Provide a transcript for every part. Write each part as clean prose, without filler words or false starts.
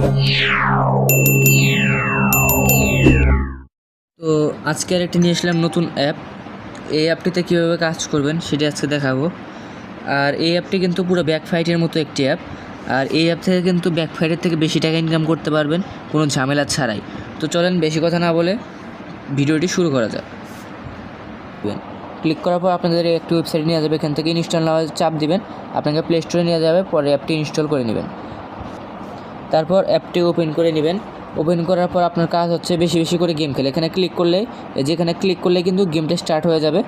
তো আজকের একটি নিয়ে আসলাম নতুন অ্যাপ। এই অ্যাপটিতে কীভাবে কাজ করবেন সেটি আজকে দেখাবো। আর এই অ্যাপটি কিন্তু পুরো ব্যাকফাইটের মতো একটি অ্যাপ। আর এই অ্যাপ থেকে কিন্তু ব্যাকফাইটের থেকে বেশি টাকা ইনকাম করতে পারবেন কোনো ঝামেলা ছাড়াই। তো চলেন বেশি কথা না বলে ভিডিওটি শুরু করা যাক। ক্লিক করার পর আপনাদের একটি ওয়েবসাইটে নিয়ে যাবে, এখান থেকে ইনস্টল নেওয়ার চাপ দিবেন, আপনাকে প্লে স্টোরে নিয়ে যাবে, পরে অ্যাপটি ইনস্টল করে নেবেন। তারপর অ্যাপটি ওপেন করে নেবেন। ওপেন করার পর আপনার কাজ হচ্ছে বেশি বেশি করে গেম খেলে, এখানে ক্লিক করলে যেখানে ক্লিক করলে কিন্তু গেমটা স্টার্ট হয়ে যাবে।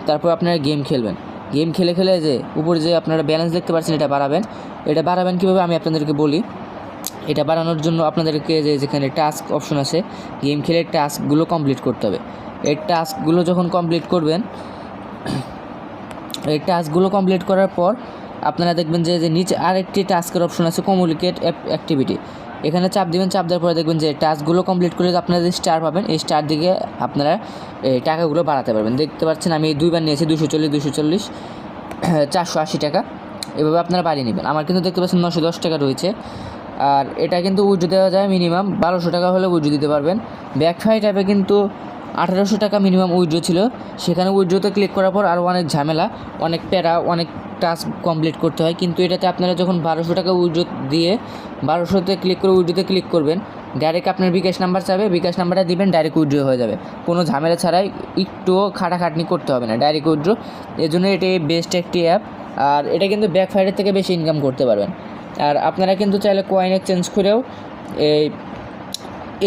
তারপর আপনারা গেম খেলবেন। গেম খেলে খেলে যে উপরে যে আপনারা ব্যালেন্স দেখতে পাচ্ছেন এটা বাড়াবেন। এটা বাড়াবেন কীভাবে আমি আপনাদেরকে বলি। এটা বাড়ানোর জন্য আপনাদেরকে যেখানে টাস্ক অপশন আছে, গেম খেলে টাস্কগুলো কমপ্লিট করতে হবে। এই টাস্কগুলো যখন কমপ্লিট করবেন, এই টাস্কগুলো কমপ্লিট করার পর আপনারা দেখবেন যে নিচে আরেকটি টাস্কের অপশন আছে, কমিউনিকেট অ্যাক্টিভিটি। এখানে চাপ দিবেন। চাপ দেওয়ার পরে দেখবেন যে টাস্কগুলো কমপ্লিট করে আপনারা যে স্টার পাবেন, এই স্টার দিকে আপনারা এই টাকাগুলো বাড়াতে পারবেন। দেখতে পাচ্ছেন আমি দুইবার নিয়েছি, 240, 480 টাকা। এভাবে আপনারা বাড়িয়ে নেবেন। আমার কিন্তু দেখতে পাচ্ছেন 910 টাকা রয়েছে। আর এটা কিন্তু উইথড্র দেওয়া যায় মিনিমাম 1200 টাকা হলে উইথড্র দিতে পারবেন। ব্যাকফাইট অ্যাপে কিন্তু 1800 টাকা মিনিমাম উইথড্র ছিল। সেখানে উইথড্রতে ক্লিক করার পর আরও অনেক ঝামেলা, অনেক প্যারা, অনেক টাস্ক কমপ্লিট করতে হয়। কিন্তু এটাতে আপনারা যখন 1200 টাকা উইথড্র দিয়ে 1200তে ক্লিক করে উইথড্রতে ক্লিক করবেন, ডাইরেক্ট আপনার বিকাশ নাম্বার চাবে, বিকাশ নাম্বারটা দিবেন, ডাইরেক্ট উইথড্র হয়ে যাবে। কোনো ঝামেলা ছাড়াই, একটুও খাটাখাটনি করতে হবে না, ডাইরেক্ট উইথড্র। এর জন্য এটাই বেস্ট একটি অ্যাপ। আর এটা কিন্তু ব্যাকফাইটের থেকে বেশি ইনকাম করতে পারবেন। আর আপনারা কিন্তু চাইলে কয়েন এক্সচেঞ্জ করেও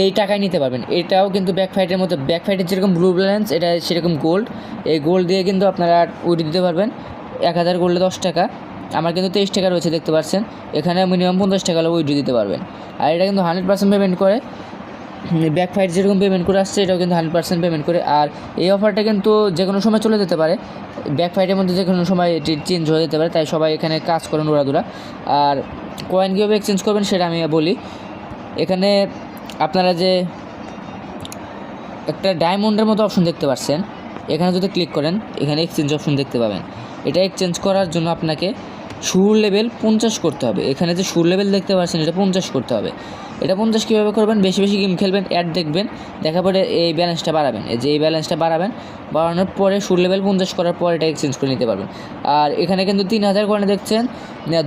এই টাকায় নিতে পারবেন। এটাও কিন্তু ব্যাকফাইটের মতো, ব্যাকফাইটের যেরকম ব্লু ব্যালেন্স, এটা সেরকম গোল্ড। এই গোল্ড দিয়ে কিন্তু আপনারা উইথড্র দিতে পারবেন। 1000 গোল্ডে 10 টাকা। আমার কিন্তু 23 টাকা রয়েছে দেখতে পাচ্ছেন। এখানে মিনিমাম 50 টাকা হলে উইথড্র দিতে পারবেন। আর এটা কিন্তু 100% পেমেন্ট করে। ব্যাকফাইট যেরকম পেমেন্ট করে আসছে, এটাও কিন্তু 100% পেমেন্ট করে। আর এই অফারটা কিন্তু যে কোনো সময় চলে যেতে পারে। ব্যাকফাইটের মধ্যে যে কোনো সময় এটি চেঞ্জ হয়ে যেতে পারে, তাই সবাই এখানে কাজ করেন উড়াদুরা। আর কয়েন কীভাবে এক্সচেঞ্জ করবেন সেটা আমি বলি। এখানে আপনারা যে একটা ডায়মন্ডের মতো অপশন দেখতে পাচ্ছেন, এখানে যদি ক্লিক করেন, এখানে এক্সচেঞ্জ অপশন দেখতে পাবেন। এটা এক্সচেঞ্জ করার জন্য আপনাকে সুর লেভেল 50 করতে হবে। এখানে যে সুর লেভেল দেখতে পাচ্ছেন, এটা 50 করতে হবে। এটা 50 কীভাবে করবেন, বেশি বেশি গেম খেলবেন, অ্যাড দেখবেন, দেখার পরে এই ব্যালেন্সটা বাড়াবেন। এই ব্যালেন্সটা বাড়ানোর পরে সুর লেভেল 50 করার পর এটা এক্সচেঞ্জ করে নিতে পারবেন। আর এখানে কিন্তু 3000 কয়েনে দেখছেন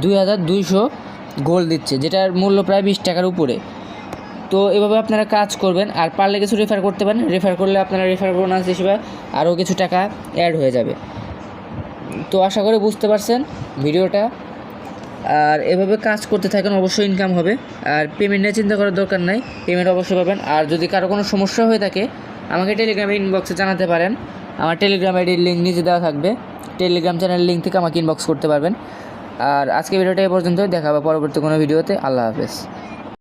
2200 গোল্ড দিচ্ছে, যেটার মূল্য প্রায় 20 টাকার উপরে। তো এভাবে আপনারা কাজ করবেন। আর পারলে কিছু রেফার করতে পারেন, রেফার করলে আপনারা রেফার বোনাস হিসেবে আরও কিছু টাকা অ্যাড হয়ে যাবে। তো আশা করি বুঝতে পারছেন ভিডিওটা। আর এভাবে কাজ করতে থাকেন, অবশ্যই ইনকাম হবে। আর পেমেন্ট নিয়ে চিন্তা করার দরকার নাই, পেমেন্ট অবশ্যই পাবেন। আর যদি কারো কোনো সমস্যা হয়ে থাকে, আমাকে টেলিগ্রামে ইনবক্সে জানাতে পারেন। আমার টেলিগ্রাম আইডির লিঙ্ক নিচে দেওয়া থাকবে, টেলিগ্রাম চ্যানেলের লিঙ্ক থেকে আমাকে ইনবক্স করতে পারবেন। আর আজকে ভিডিওটা এই পর্যন্তই, দেখা হবে পরবর্তী কোনো ভিডিওতে। আল্লাহ হাফেজ।